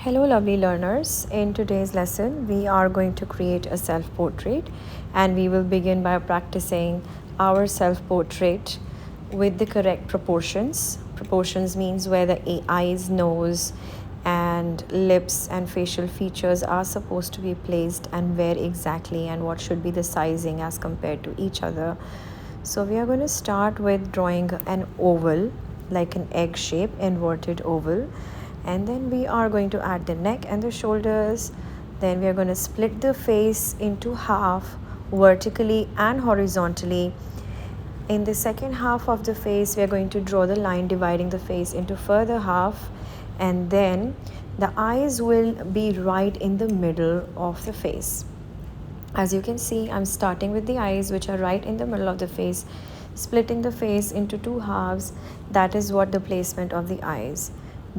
Hello, lovely learners. In today's lesson, we are going to create a self portrait, and we will begin by practicing our self portrait with the correct proportions. Proportions means where the eyes, nose, and lips and facial features are supposed to be placed, and where exactly, and what should be the sizing as compared to each other. So, we are going to start with drawing an oval, like an egg shape, inverted oval, and then we are going to add the neck and the shoulders. Then we are going to split the face into half, vertically and horizontally. In the second half of the face, we are going to draw the line dividing the face into further half, and then the eyes will be right in the middle of the face. As you can see, I'm starting with the eyes, which are right in the middle of the face, splitting the face into two halves. That is what the placement of the eyes.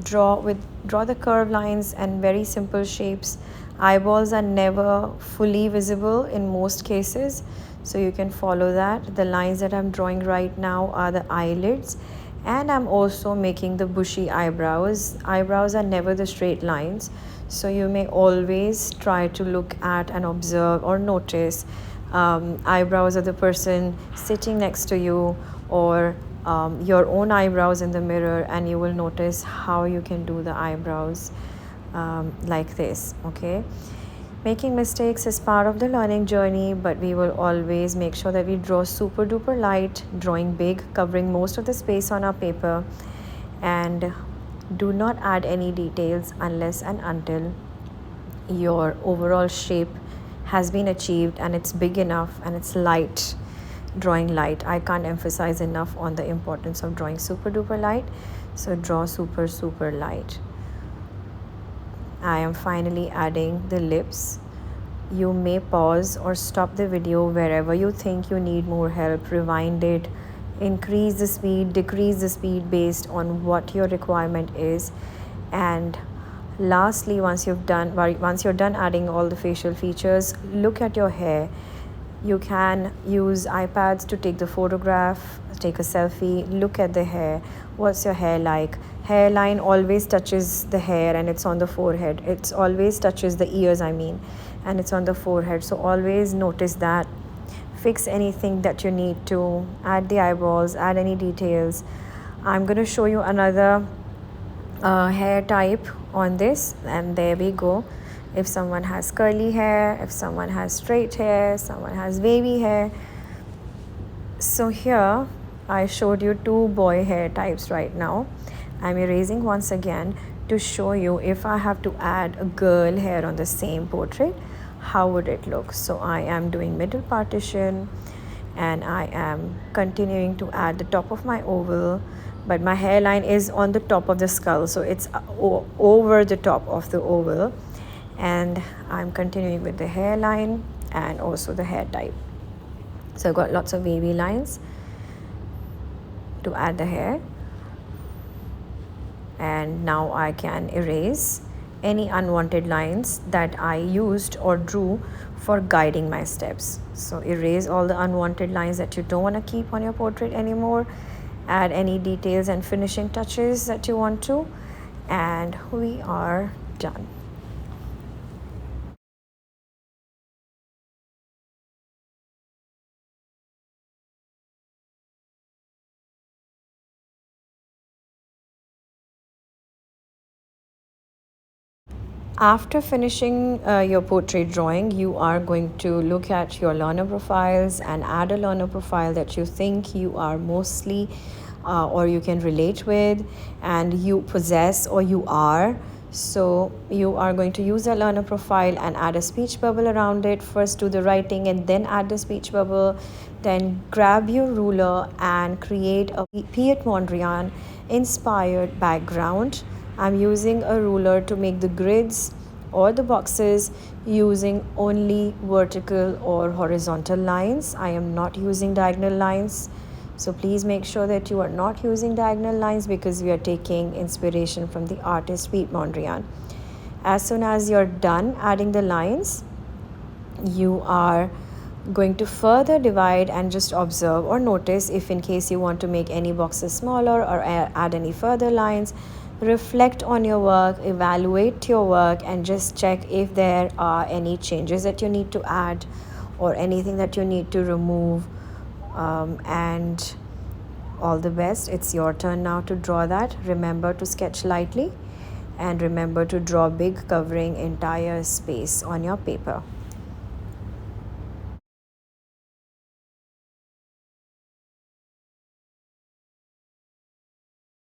Draw the curved lines and very simple shapes. Eyeballs are never fully visible in most cases, so you can follow that. The lines that I'm drawing right now are the eyelids, and I'm also making the bushy eyebrows. Eyebrows are never the straight lines, so you may always try to look at and observe or notice eyebrows of the person sitting next to you, or your own eyebrows in the mirror, and you will notice how you can do the eyebrows like this. Okay, making mistakes is part of the learning journey, but we will always make sure that we draw super duper light, drawing big, covering most of the space on our paper, and do not add any details unless and until your overall shape has been achieved and it's big enough and it's light. Drawing light, I can't emphasize enough on the importance of drawing super duper light. So draw super light. I am finally adding the lips. You may pause or stop the video wherever you think you need more help. Rewind it, increase the speed, decrease the speed based on what your requirement is. And lastly, once you're done adding all the facial features, look at your hair. You can use iPads to take the photograph, take a selfie, look at the hair. What's your hair like? Hairline always touches the hair and it's on the forehead. It's always touches the ears, and it's on the forehead. So always notice that. Fix anything that you need to. Add the eyeballs, add any details. I'm going to show you another hair type on this, and there we go. If someone has curly hair, if someone has straight hair, someone has wavy hair. So here I showed you two boy hair types right now. I'm erasing once again to show you if I have to add a girl hair on the same portrait, how would it look. So I am doing middle partition, and I am continuing to add the top of my oval, but my hairline is on the top of the skull, so it's over the top of the oval. And I'm continuing with the hairline and also the hair type. So I've got lots of wavy lines to add the hair, and now I can erase any unwanted lines that I used or drew for guiding my steps. So erase all the unwanted lines that you don't want to keep on your portrait anymore. Add any details and finishing touches that you want to, and we are done. After finishing your portrait drawing, you are going to look at your learner profiles and add a learner profile that you think you are mostly or you can relate with and you possess or you are. So you are going to use a learner profile and add a speech bubble around it. First do the writing and then add the speech bubble. Then grab your ruler and create a Piet Mondrian inspired background. I'm using a ruler to make the grids or the boxes using only vertical or horizontal lines. I am not using diagonal lines. So please make sure that you are not using diagonal lines because we are taking inspiration from the artist Piet Mondrian. As soon as you're done adding the lines, you are going to further divide and just observe or notice if in case you want to make any boxes smaller or add any further lines. reflect on your work, evaluate your work, and just check if there are any changes that you need to add or anything that you need to remove. And all the best. It's your turn now to draw that. Remember to sketch lightly and remember to draw big, covering entire space on your paper.